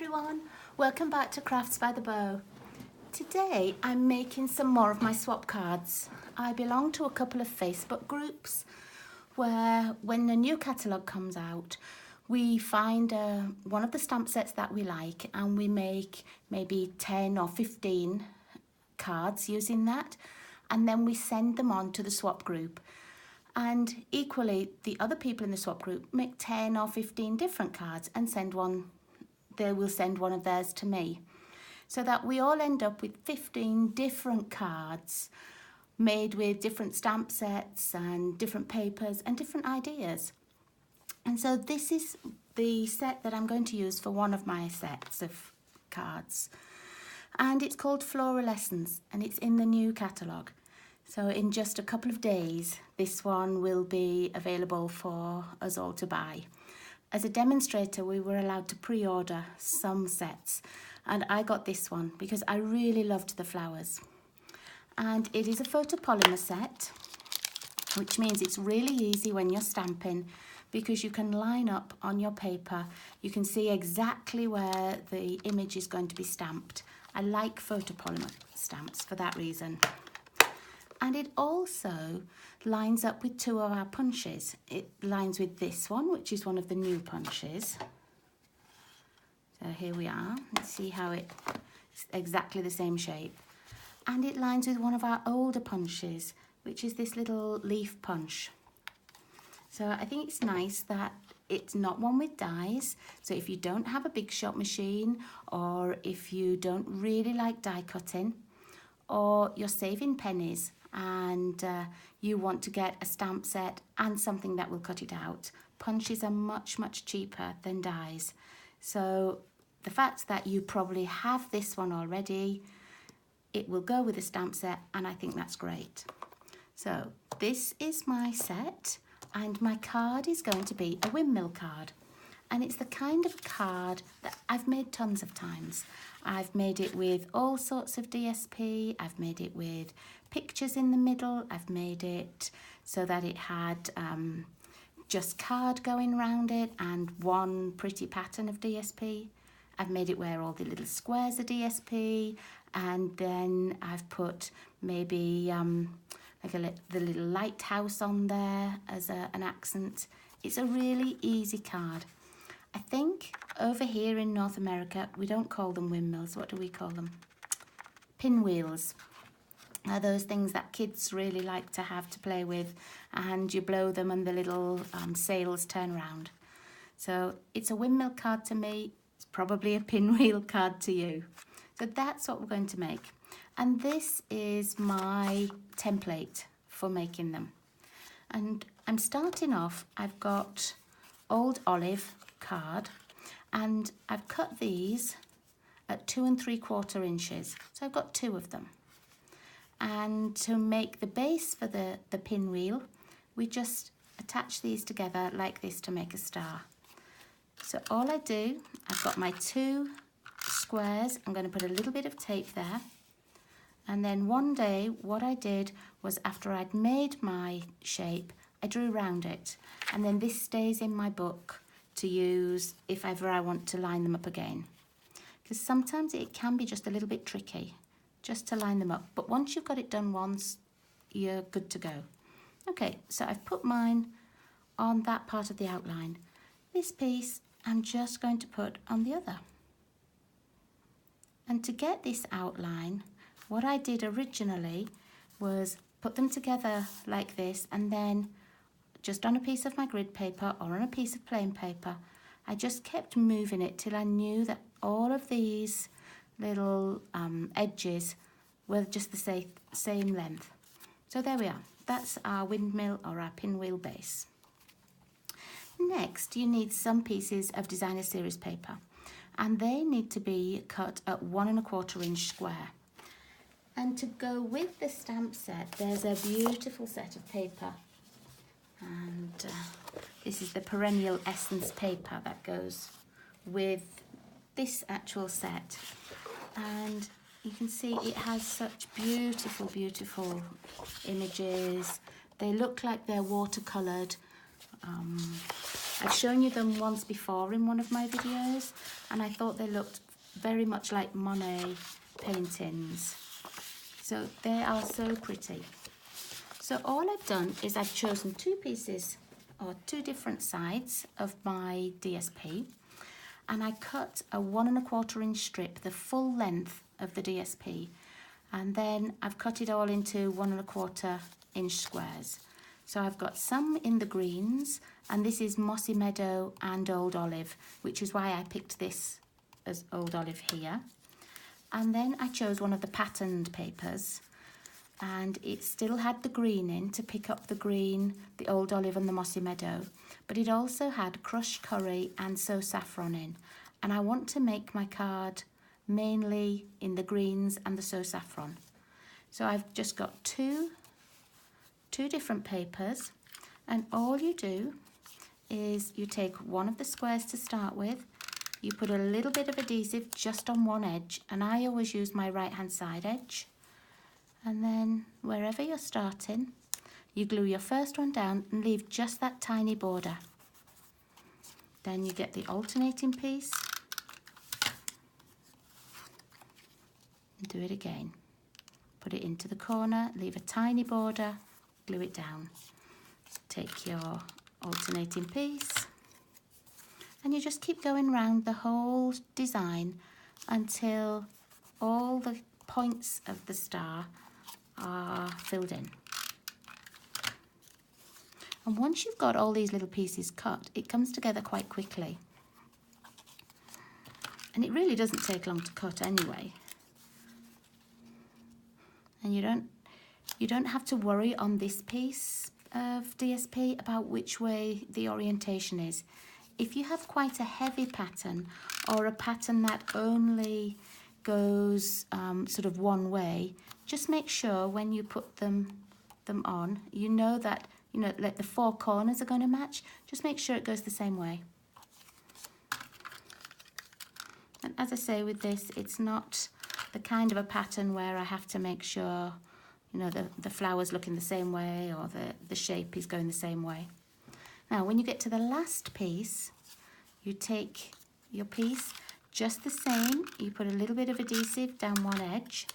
everyone, welcome back to Crafts by the Bow. Today I'm making some more of my swap cards. I belong to a couple of Facebook groups where when a new catalogue comes out we find one of the stamp sets that we like and we make maybe 10 or 15 cards using that, and then we send them on to the swap group. And equally, the other people in the swap group make 10 or 15 different cards and send one. They will send one of theirs to me, so that we all end up with 15 different cards made with different stamp sets and different papers and different ideas. And so this is the set that I'm going to use for one of my sets of cards. And it's called Floral and it's in the new catalogue. So in just a couple of days, this one will be available for us all to buy. As a demonstrator, we were allowed to pre-order some sets, and I got this one because I really loved the flowers. And it is a photopolymer set, which means it's really easy when you're stamping because you can line up on your paper. You can see exactly where the image is going to be stamped. I like photopolymer stamps for that reason. And it also lines up with two of our punches. It lines with this one, which is one of the new punches. So here we are. Let's see how it's exactly the same shape. And it lines with one of our older punches, which is this little leaf punch. So I think it's nice that it's not one with dies. So if you don't have a big shop machine, or if you don't really like die cutting, or you're saving pennies, and you want to get a stamp set and something that will cut it out, punches are much cheaper than dies. So the fact that you probably have this one already, it will go with a stamp set, and I think that's great. So this is my set, and my card is going to be a windmill card. And it's the kind of card that I've made tons of times. I've made it with all sorts of DSP. I've made it with pictures in the middle. I've made it so that it had just card going around it and one pretty pattern of DSP. I've made it where all the little squares are DSP, and then I've put maybe like the little lighthouse on there as an accent. It's a really easy card. I think over here in North America, we don't call them windmills. What do we call them? Pinwheels. Are those things that kids really like to have to play with, and you blow them and the little sails turn around. So it's a windmill card to me. It's probably a pinwheel card to you. So that's what we're going to make. And this is my template for making them. And I'm starting off, I've got old olive card, and I've cut these at 2 3/4 inches. So I've got 2 of them. And to make the base for the pinwheel, we just attach these together like this to make a star. So all I do, I've got my 2 squares. I'm going to put a little bit of tape there. And then one day, what I did was, after I'd made my shape, I drew around it. And then this stays in my book to use if ever I want to line them up again. Because sometimes it can be just a little bit tricky just to line them up. But once you've got it done once, you're good to go. Okay, so I've put mine on that part of the outline. This piece I'm just going to put on the other. And to get this outline, what I did originally was put them together like this, and then just on a piece of my grid paper or on a piece of plain paper, I just kept moving it till I knew that all of these little edges were just the same length. So there we are. That's our windmill or our pinwheel base. Next, you need some pieces of designer series paper, and they need to be cut at 1 1/4 inch square. And to go with the stamp set, there's a beautiful set of paper. And this is the perennial essence paper that goes with this actual set. And you can see it has such beautiful images. They look like they're watercoloured. I've shown you them once before in one of my videos, and I thought they looked very much like Monet paintings. So they are so pretty. So all I've done is I've chosen two pieces or two different sides of my DSP, and I cut a 1 1/4 inch strip, the full length of the DSP, and then I've cut it all into 1 1/4 inch squares. So I've got some in the greens, and this is Mossy Meadow and Old Olive, which is why I picked this as Old Olive here. And then I chose one of the patterned papers, and it still had the green in to pick up the green, the Old Olive and the Mossy Meadow, but it also had crushed curry and so saffron in. And I want to make my card mainly in the greens and the so saffron. So I've just got two different papers, and all you do is you take one of the squares to start with, you put a little bit of adhesive just on one edge, and I always use my right hand side edge, and then wherever you're starting you glue your first one down and leave just that tiny border. Then you get the alternating piece and do it again. Put it into the corner, leave a tiny border, glue it down. Take your alternating piece and you just keep going round the whole design until all the points of the star are filled in. And once you've got all these little pieces cut, it comes together quite quickly. And it really doesn't take long to cut anyway. And you don't have to worry on this piece of DSP about which way the orientation is. If you have quite a heavy pattern or a pattern that only goes sort of one way, just make sure when you put them on, you know that like the four corners are going to match. Just make sure it goes the same way. And as I say with this, it's not the kind of a pattern where I have to make sure the flowers looking the same way or the shape is going the same way. Now when you get to the last piece, you take your piece just the same, you put a little bit of adhesive down one edge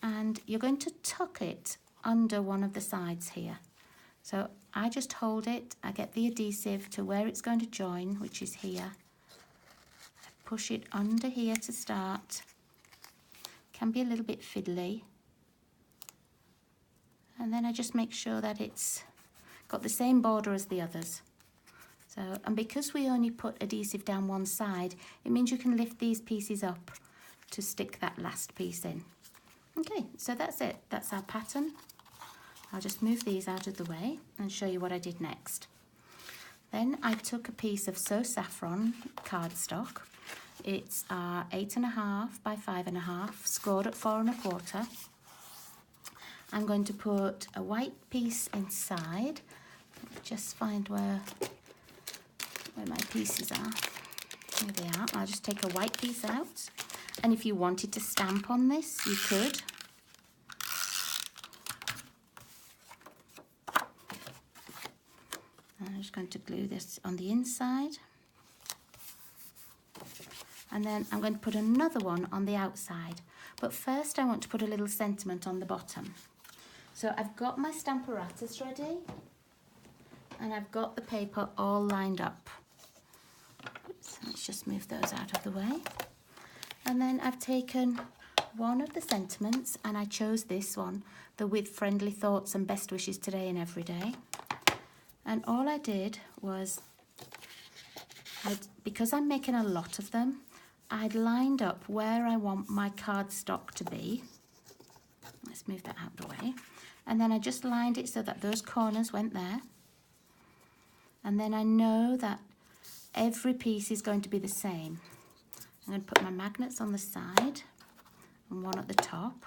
and you're going to tuck it under one of the sides here. So I just hold it, I get the adhesive to where it's going to join, which is here. I push it under here to start. Can be a little bit fiddly. And then I just make sure that it's got the same border as the others. So, and because we only put adhesive down one side, it means you can lift these pieces up to stick that last piece in. Okay, so that's it. That's our pattern. I'll just move these out of the way and show you what I did next. Then I took a piece of So Saffron cardstock. It's 8.5 by 5.5, scored at 4 1/4. I'm going to put a white piece inside. Just find where my pieces are. Here they are. I'll just take a white piece out. And if you wanted to stamp on this, you could. I'm just going to glue this on the inside. And then I'm going to put another one on the outside. But first I want to put a little sentiment on the bottom. So I've got my stamparatus ready. And I've got the paper all lined up. Oops, let's just move those out of the way. And then I've taken one of the sentiments and I chose this one, the With Friendly Thoughts and Best Wishes Today and Every Day. And all I did was, because I'm making a lot of them, I'd lined up where I want my cardstock to be. Let's move that out of the way. And then I just lined it so that those corners went there. And then I know that every piece is going to be the same. I'm going to put my magnets on the side and one at the top.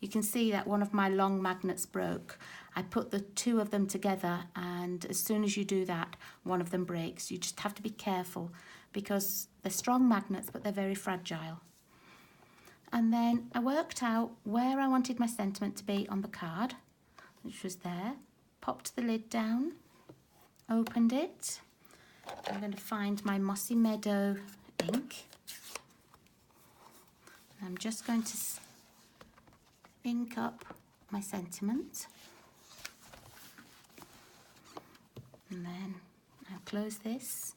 You can see that one of my long magnets broke. I put the two of them together, and as soon as you do that, one of them breaks. You just have to be careful because they're strong magnets, but they're very fragile. And then I worked out where I wanted my sentiment to be on the card, which was there. Popped the lid down, opened it, I'm going to find my Mossy Meadow ink. I'm just going to ink up my sentiment. And then I'll close this.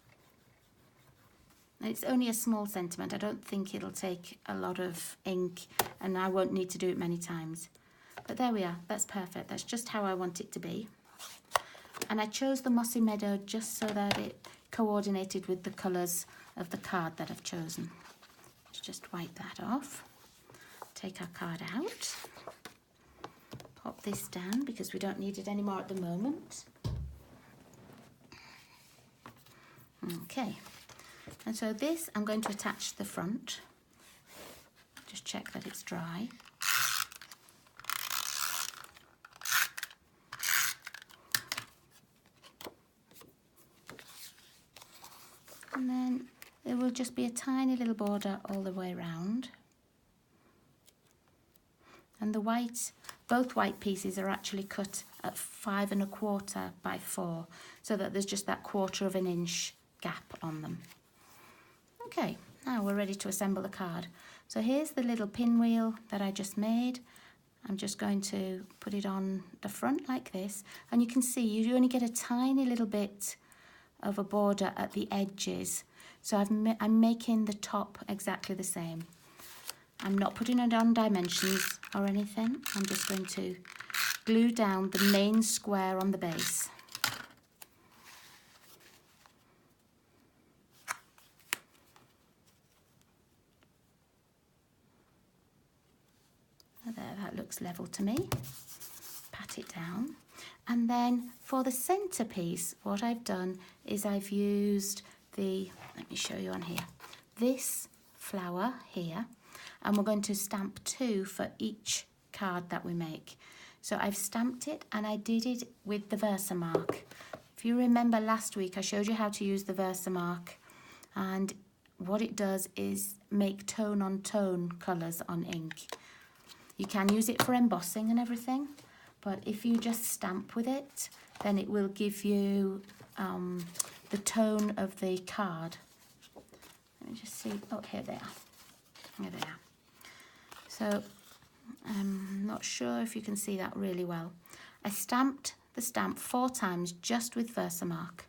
It's only a small sentiment. I don't think it'll take a lot of ink and I won't need to do it many times. But there we are, that's perfect. That's just how I want it to be. And I chose the Mossy Meadow just so that it coordinated with the colours of the card that I've chosen. Let's just wipe that off. Take our card out. Pop this down because we don't need it anymore at the moment. Okay. And so this, I'm going to attach to the front. Just check that it's dry. And then there will just be a tiny little border all the way around. And the white, both white pieces are actually cut at 5 1/4 by 4, so that there's just that 1/4 of an inch gap on them. Okay, now we're ready to assemble the card. So here's the little pinwheel that I just made. I'm just going to put it on the front like this, and you can see you only get a tiny little bit of a border at the edges. So I'm making the top exactly the same. I'm not putting it on dimensions or anything. I'm just going to glue down the main square on the base. There, that looks level to me. Pat it down. And then for the centerpiece, what I've done is I've used let me show you on here, this flower here, and we're going to stamp 2 for each card that we make. So I've stamped it and I did it with the Versamark. If you remember last week, I showed you how to use the Versamark, and what it does is make tone on tone colours on ink. You can use it for embossing and everything, but if you just stamp with it, then it will give you the tone of the card. Let me just see. Oh, here they are. Here they are. So I'm not sure if you can see that really well. I stamped the stamp 4 times just with Versamark,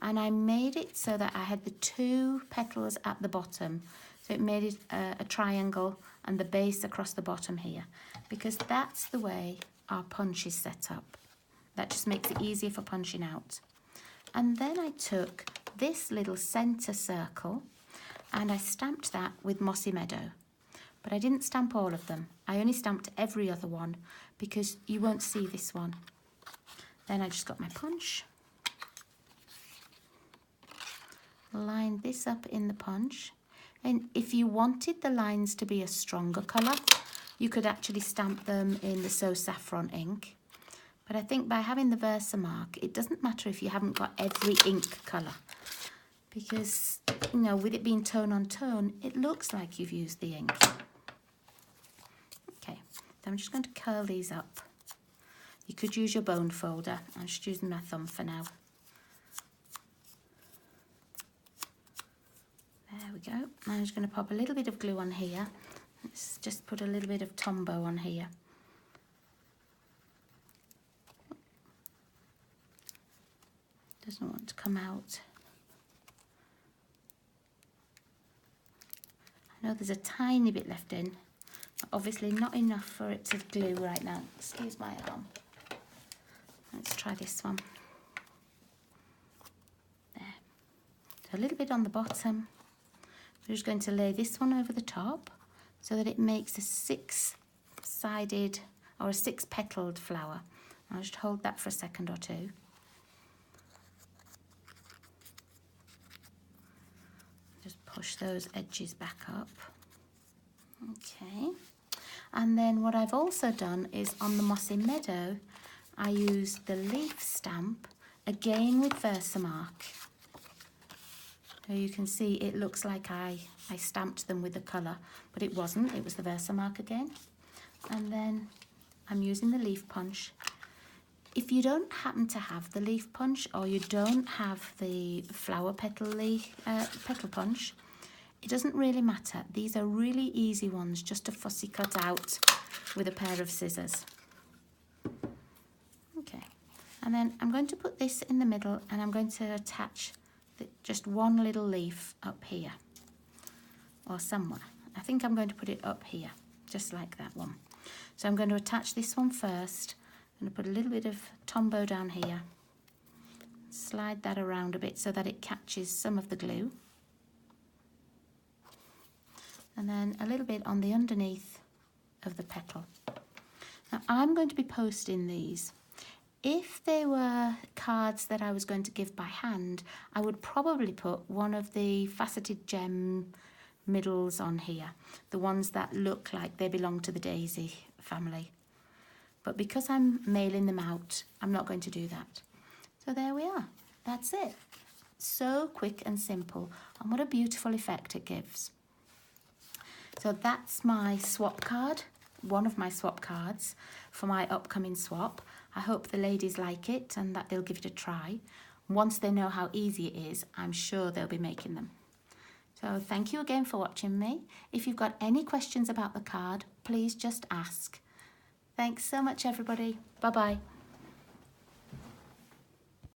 and I made it so that I had the 2 petals at the bottom. So it made it a triangle and the base across the bottom here, because that's the way our punch is set up. That just makes it easier for punching out. And then I took this little center circle and I stamped that with Mossy Meadow. But I didn't stamp all of them. I only stamped every other one because you won't see this one. Then I just got my punch, line this up in the punch. And if you wanted the lines to be a stronger colour, you could actually stamp them in the So Saffron ink. But I think by having the Versamark, it doesn't matter if you haven't got every ink colour, because, you know, with it being tone on tone, it looks like you've used the ink. Okay, so I'm just going to curl these up. You could use your bone folder. I'm just using my thumb for now. There we go. I'm just going to pop a little bit of glue on here. Let's just put a little bit of Tombow on here. Doesn't want to come out. I know there's a tiny bit left in, but obviously not enough for it to glue right now. Excuse my arm. Let's try this one. There. So a little bit on the bottom. We're just going to lay this one over the top so that it makes a 6-sided or a 6-petaled flower. I'll just hold that for a second or two. Just push those edges back up. Okay. And then what I've also done is on the Mossy Meadow, I used the leaf stamp again with Versamark. So you can see it looks like I stamped them with the colour, but it wasn't. It was the Versamark again. And then I'm using the leaf punch If you don't happen to have the leaf punch, or you don't have the flower petal punch, it doesn't really matter. These are really easy ones just to fussy cut out with a pair of scissors. Okay, and then I'm going to put this in the middle, and I'm going to attach just one little leaf up here or somewhere. I think I'm going to put it up here, just like that one. So I'm going to attach this one first. I'm going to put a little bit of Tombow down here, slide that around a bit so that it catches some of the glue, and then a little bit on the underneath of the petal. Now I'm going to be posting these. If they were cards that I was going to give by hand, I would probably put one of the faceted gem middles on here, the ones that look like they belong to the daisy family. But because I'm mailing them out, I'm not going to do that. So there we are. That's it. So quick and simple, and what a beautiful effect it gives. So that's my swap card, one of my swap cards for my upcoming swap. I hope the ladies like it and that they'll give it a try. Once they know how easy it is, I'm sure they'll be making them. So thank you again for watching me. If you've got any questions about the card, please just ask. Thanks so much, everybody. Bye-bye.